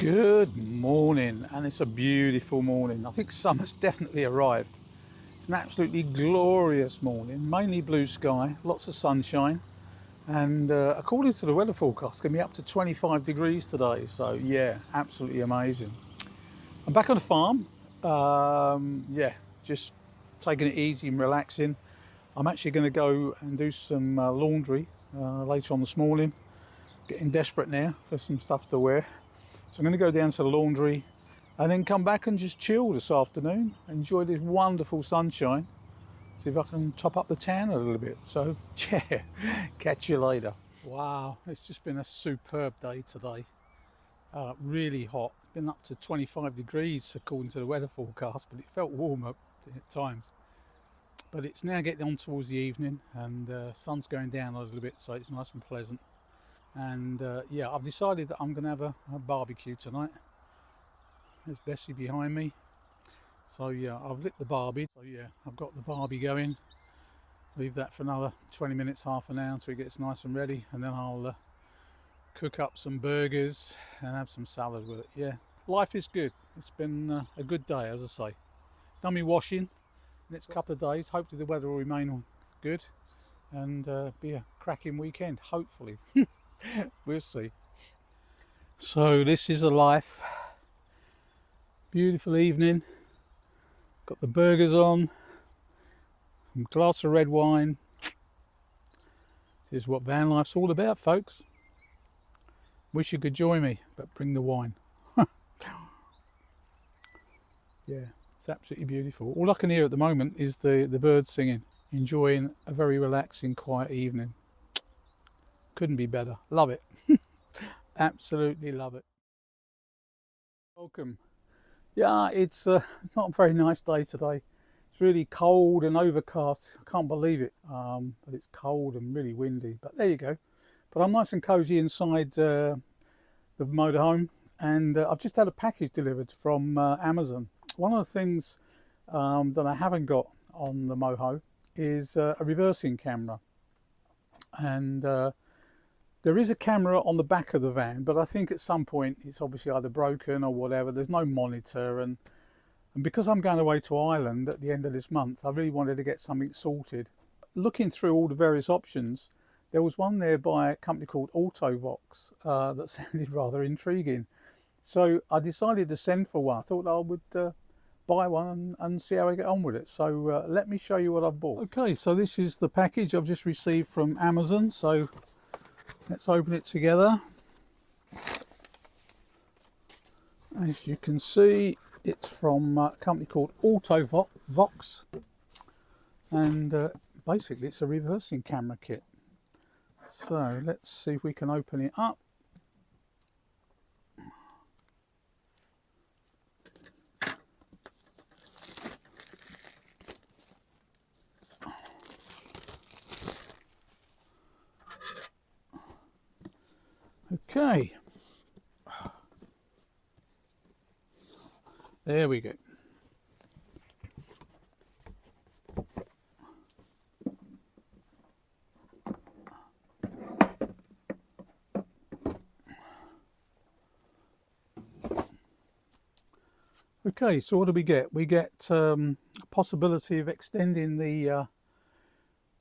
Good morning, and it's a beautiful morning. I think summer's definitely arrived. It's an absolutely glorious morning, mainly blue sky, lots of sunshine, and according to the weather forecast, it's going to be up to 25 degrees today. So yeah, absolutely amazing. I'm back on the farm. Yeah, just taking it easy and relaxing. I'm actually going to go and do some laundry later on this morning. Getting desperate now for some stuff to wear. So I'm going to go down to the laundry and then come back and just chill this afternoon, enjoy this wonderful sunshine, see if I can top up the tan a little bit. So yeah, catch you later. Wow, it's just been a superb day today. Really hot, been up to 25 degrees according to the weather forecast, but it felt warm up at times. But it's now getting on towards the evening, and sun's going down a little bit, so it's nice and pleasant. And yeah, I've decided that I'm going to have a barbecue tonight. There's Bessie behind me. So yeah, I've lit the barbie. So yeah, I've got the barbie going. Leave that for another 20 minutes, half an hour until it gets nice and ready. And then I'll cook up some burgers and have some salad with it. Yeah, life is good. It's been a good day, as I say. Done me washing next couple of days. Hopefully the weather will remain good and be a cracking weekend, hopefully. We'll see. So this is the life. Beautiful evening. Got the burgers on. A glass of red wine. This is what van life's all about, folks. Wish you could join me, but bring the wine. Yeah, it's absolutely beautiful. All I can hear at the moment is the birds singing. Enjoying a very relaxing, quiet evening. Couldn't be better. Love it. Absolutely love it. Welcome. Yeah, it's not a very nice day today. It's really cold and overcast. I can't believe it. But it's cold and really windy. But there you go. But I'm nice and cozy inside the motorhome, and I've just had a package delivered from Amazon. One of the things that I haven't got on the MoHo is a reversing camera, and there is a camera on the back of the van, but I think at some point it's obviously either broken or whatever. There's no monitor, and because I'm going away to Ireland at the end of this month, I really wanted to get something sorted. Looking through all the various options, there was one there by a company called Autovox that sounded rather intriguing. So I decided to send for one. I thought I would buy one and see how I get on with it. So let me show you what I've bought. Okay, so this is the package I've just received from Amazon. So let's open it together. As you can see, it's from a company called Autovox, and basically it's a reversing camera kit. So let's see if we can open it up. Okay, there we go. Okay, so what do we get? We get a possibility of extending the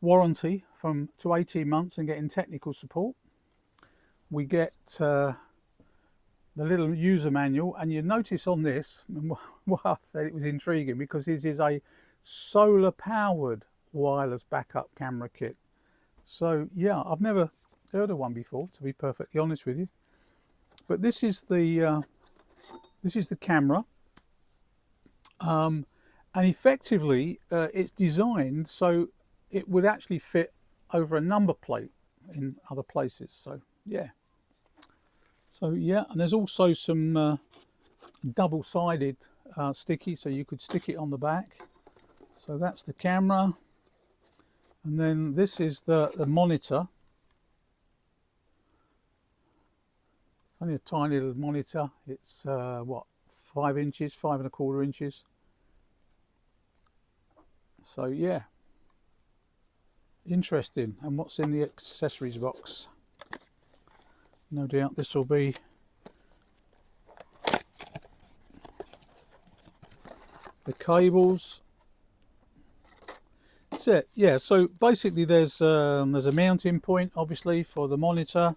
warranty to 18 months and getting technical support. We get the little user manual, and you notice on this, well, I said it was intriguing because this is a solar powered wireless backup camera kit. So yeah, I've never heard of one before, to be perfectly honest with you. But this is the camera, and effectively it's designed so it would actually fit over a number plate in other places. So yeah. So yeah, and there's also some double-sided sticky, so you could stick it on the back. So that's the camera, and then this is the monitor. It's only a tiny little monitor. It's what, 5 inches, 5¼ inches. So yeah, interesting. And what's in the accessories box? No doubt this will be the cables. That's it. Yeah, so basically there's a mounting point obviously for the monitor.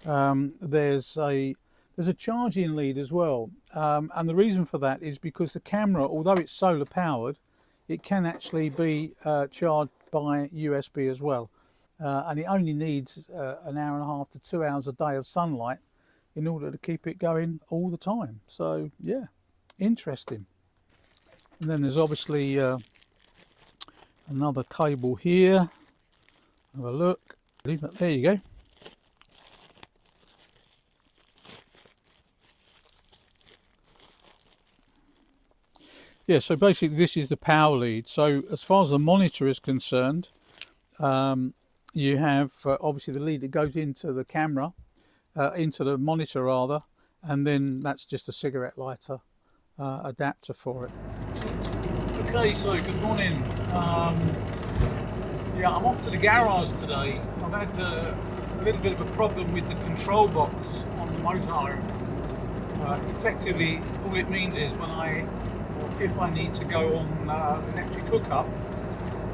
There's a charging lead as well, and the reason for that is because the camera, although it's solar powered, it can actually be charged by USB as well, and it only needs an hour and a half to 2 hours a day of sunlight in order to keep it going all the time. So yeah, interesting. And then there's obviously another cable here. Have a look. There you go. Yeah, so basically this is the power lead. So as far as the monitor is concerned, you have obviously the lead that goes into the camera, into the monitor rather, and then that's just a cigarette lighter adapter for it. Okay, so good morning. Yeah, I'm off to the garage today. I've had a little bit of a problem with the control box on the motorhome. Effectively, all it means is if I need to go on electric hookup,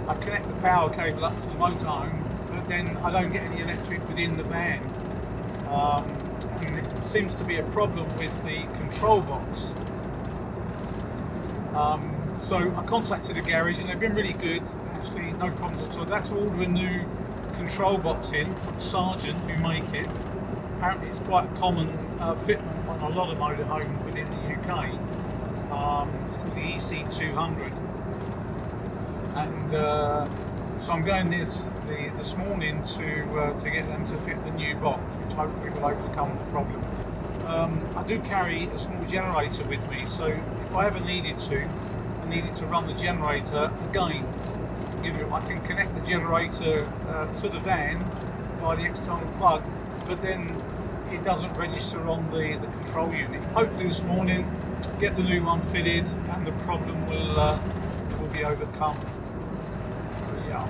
I connect the power cable up to the motorhome, but then I don't get any electric within the van. And it seems to be a problem with the control box. So I contacted the garage and they've been really good, actually no problems at all. I've had to order a new control box in from Sargent, who make it. Apparently it's quite a common fitment on a lot of motorhomes within the UK. It's called the EC200, and so I'm going there this morning to get them to fit the new box, which hopefully will overcome the problem. I do carry a small generator with me, so if I ever needed to run the generator again, I can connect the generator to the van by the external plug, but then it doesn't register on the control unit. Hopefully this morning get the new one fitted and the problem will be overcome. So yeah.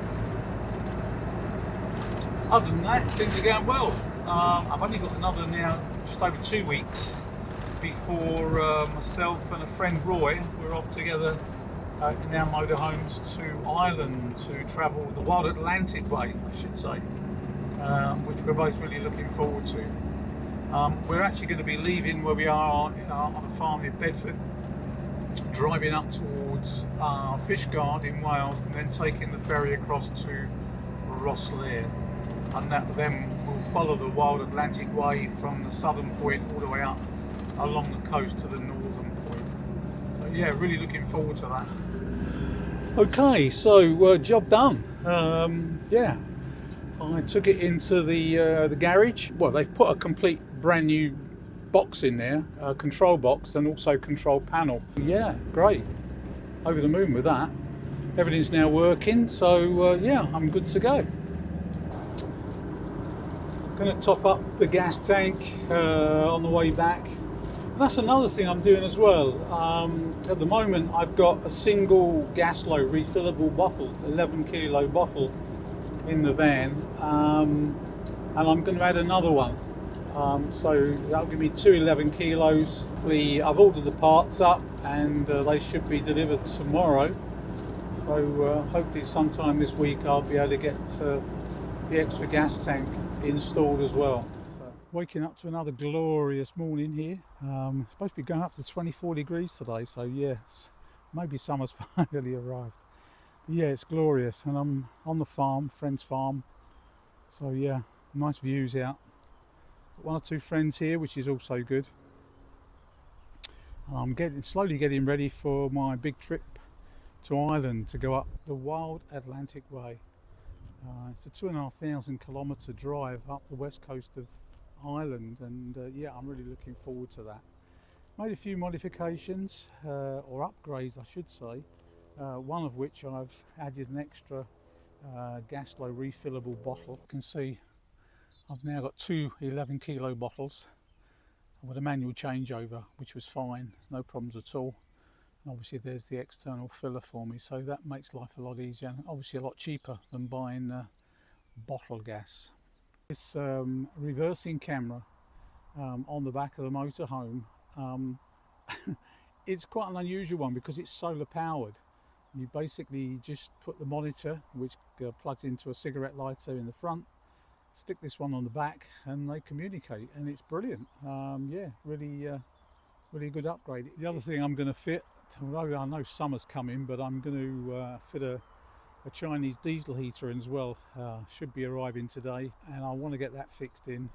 Other than that, things are going well. I've only got another now just over 2 weeks before myself and a friend Roy, we're off together in our motorhomes to Ireland to travel the wild Atlantic way, I should say, which we're both really looking forward to. We're actually going to be leaving where we are on a farm in Bedford, driving up towards Fishguard in Wales, and then taking the ferry across to Rosslare, and that then will follow the wild Atlantic way from the southern point all the way up along the coast to the northern point. So yeah, really looking forward to that. Okay, so job done. Yeah, I took it into the garage. Well, they've put a complete brand new box in there, control box and also control panel. Yeah, great. Over the moon with that. Everything's now working, so yeah, I'm good to go. Going to top up the gas tank on the way back. And that's another thing I'm doing as well. At the moment I've got a single Gaslow refillable bottle, 11 kilo bottle in the van, and I'm going to add another one. So that'll give me 2 11 kilos. I've ordered the parts up and they should be delivered tomorrow. So hopefully sometime this week I'll be able to get the extra gas tank installed as well. So, waking up to another glorious morning here. It's supposed to be going up to 24 degrees today, so yes, maybe summer's finally arrived. But yeah, it's glorious, and I'm on the farm, friend's farm. So yeah, nice views out. Got 1 or 2 friends here, which is also good. I'm slowly getting ready for my big trip to Ireland to go up the wild Atlantic way. It's a 2,500 kilometre drive up the west coast of Ireland, and yeah, I'm really looking forward to that. Made a few modifications, or upgrades I should say, one of which I've added an extra Gaslow refillable bottle. You can see I've now got 2 11 kilo bottles with a manual changeover, which was fine, no problems at all. And obviously there's the external filler for me, so that makes life a lot easier and obviously a lot cheaper than buying bottle gas. This reversing camera on the back of the motorhome It's quite an unusual one because it's solar powered. You basically just put the monitor, which plugs into a cigarette lighter in the front, stick this one on the back, and they communicate, and it's brilliant. Yeah, really good upgrade. The other thing I'm going to fit, although I know summer's coming, but I'm going to fit a Chinese diesel heater in as well. Should be arriving today, and I want to get that fixed in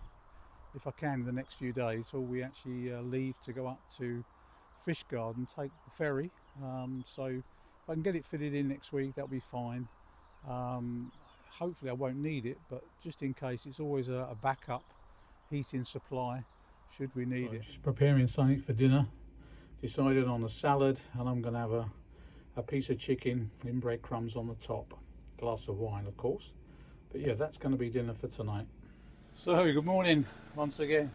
if I can in the next few days, or we actually leave to go up to Fishguard and take the ferry. So if I can get it fitted in next week, that'll be fine. Hopefully I won't need it, but just in case, it's always a backup heating supply should we need it. Just preparing something for dinner. Decided on a salad, and I'm going to have a piece of chicken in breadcrumbs on the top. Glass of wine, of course. But yeah, that's going to be dinner for tonight. So good morning once again.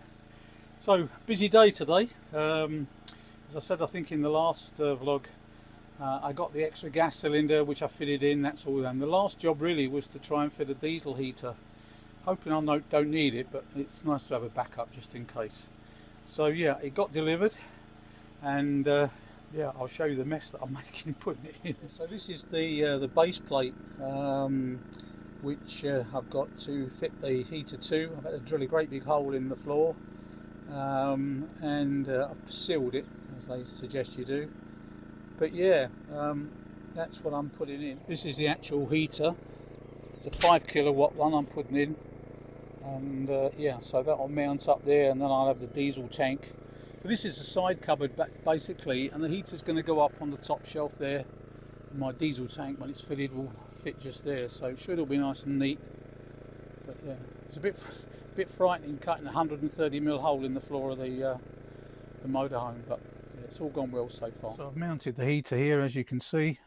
So busy day today. As I said, I think in the last vlog, I got the extra gas cylinder which I fitted in. That's all done. The last job really was to try and fit a diesel heater. Hoping I don't need it, but it's nice to have a backup just in case. So yeah, it got delivered, and yeah, I'll show you the mess that I'm making putting it in. So this is the base plate, which I've got to fit the heater to. I've had to drill a great big hole in the floor, and I've sealed it as they suggest you do. But yeah, that's what I'm putting in. This is the actual heater. It's a 5 kilowatt one I'm putting in, and yeah, so that'll mount up there, and then I'll have the diesel tank. So this is a side cupboard basically, and the heater's going to go up on the top shelf there. My diesel tank, when it's fitted, will fit just there, so it should all be nice and neat. But yeah, it's a bit frightening cutting a 130mm hole in the floor of the motorhome, but yeah, it's all gone well so far. So I've mounted the heater here, as you can see.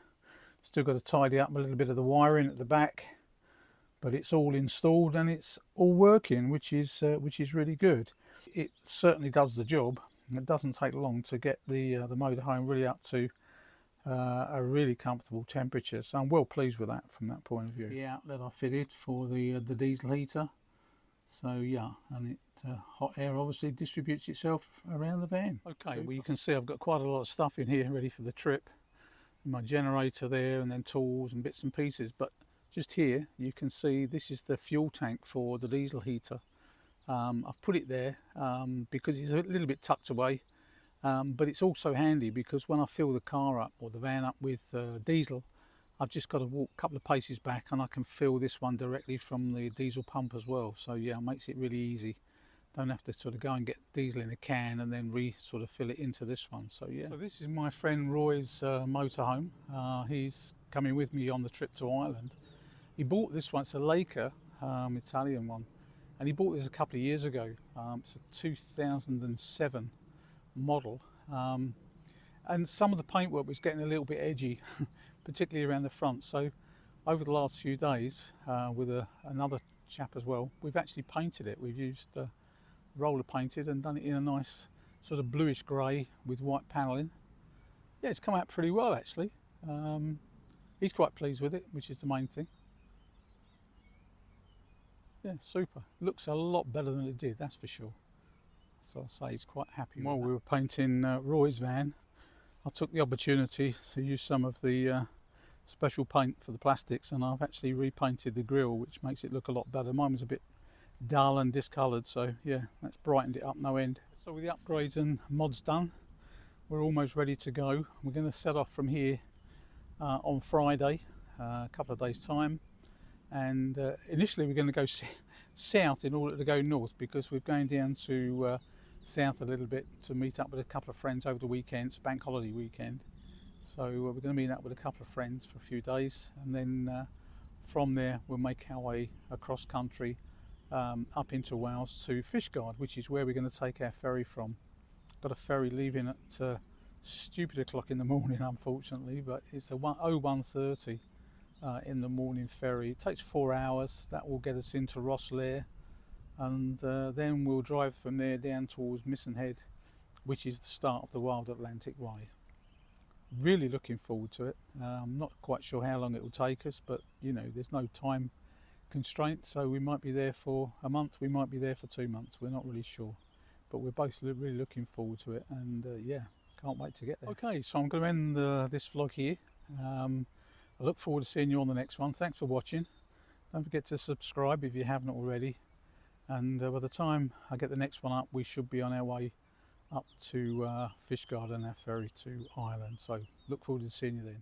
Still got to tidy up a little bit of the wiring at the back, but it's all installed and it's all working, which is really good. It certainly does the job. It doesn't take long to get the motorhome really up to a really comfortable temperature, so I'm well pleased with that from that point of view. The outlet I fitted for the diesel heater, so yeah, and hot air obviously distributes itself around the van. Okay, well you can see I've got quite a lot of stuff in here ready for the trip. My generator there, and then tools and bits and pieces, but just here you can see this is the fuel tank for the diesel heater. I've put it there because it's a little bit tucked away, but it's also handy because when I fill the car up or the van up with diesel, I've just got to walk a couple of paces back and I can fill this one directly from the diesel pump as well. So yeah, it makes it really easy. Don't have to sort of go and get diesel in a can and then sort of fill it into this one. So yeah, so this is my friend Roy's motorhome. He's coming with me on the trip to Ireland. He bought this one. It's a Laker Italian one, and he bought this a couple of years ago. It's a 2007 model, and some of the paintwork was getting a little bit edgy, particularly around the front. So over the last few days, with another chap as well, we've actually painted it. We've used roller painted and done it in a nice sort of bluish grey with white panelling. Yeah, it's come out pretty well actually. He's quite pleased with it, which is the main thing. Yeah, super. Looks a lot better than it did, that's for sure. So I'll say he's quite happy. While we were painting Roy's van, I took the opportunity to use some of the special paint for the plastics, and I've actually repainted the grille, which makes it look a lot better. Mine was a bit dull and discoloured, so yeah, that's brightened it up no end. So with the upgrades and mods done, we're almost ready to go. We're going to set off from here on Friday, a couple of days time, and initially we're going to go south in order to go north, because we're going down to south a little bit to meet up with a couple of friends over the weekend. It's bank holiday weekend, so we're going to meet up with a couple of friends for a few days, and then from there we'll make our way across country up into Wales to Fishguard, which is where we're going to take our ferry from. Got a ferry leaving at stupid o'clock in the morning, unfortunately, but it's a 01:30 in the morning ferry. It takes 4 hours. That will get us into Rosslare, and then we'll drive from there down towards Mishaps, which is the start of the Wild Atlantic Way. Really looking forward to it. I'm not quite sure how long it will take us, but you know, there's no time constraint, so we might be there for a month, we might be there for 2 months, we're not really sure, but we're both really looking forward to it. And yeah, Can't wait to get there. Okay, so I'm going to end this vlog here. I look forward to seeing you on the next one. Thanks for watching. Don't forget to subscribe if you haven't already. And by the time I get the next one up, we should be on our way up to Fishguard and our ferry to Ireland. So look forward to seeing you then.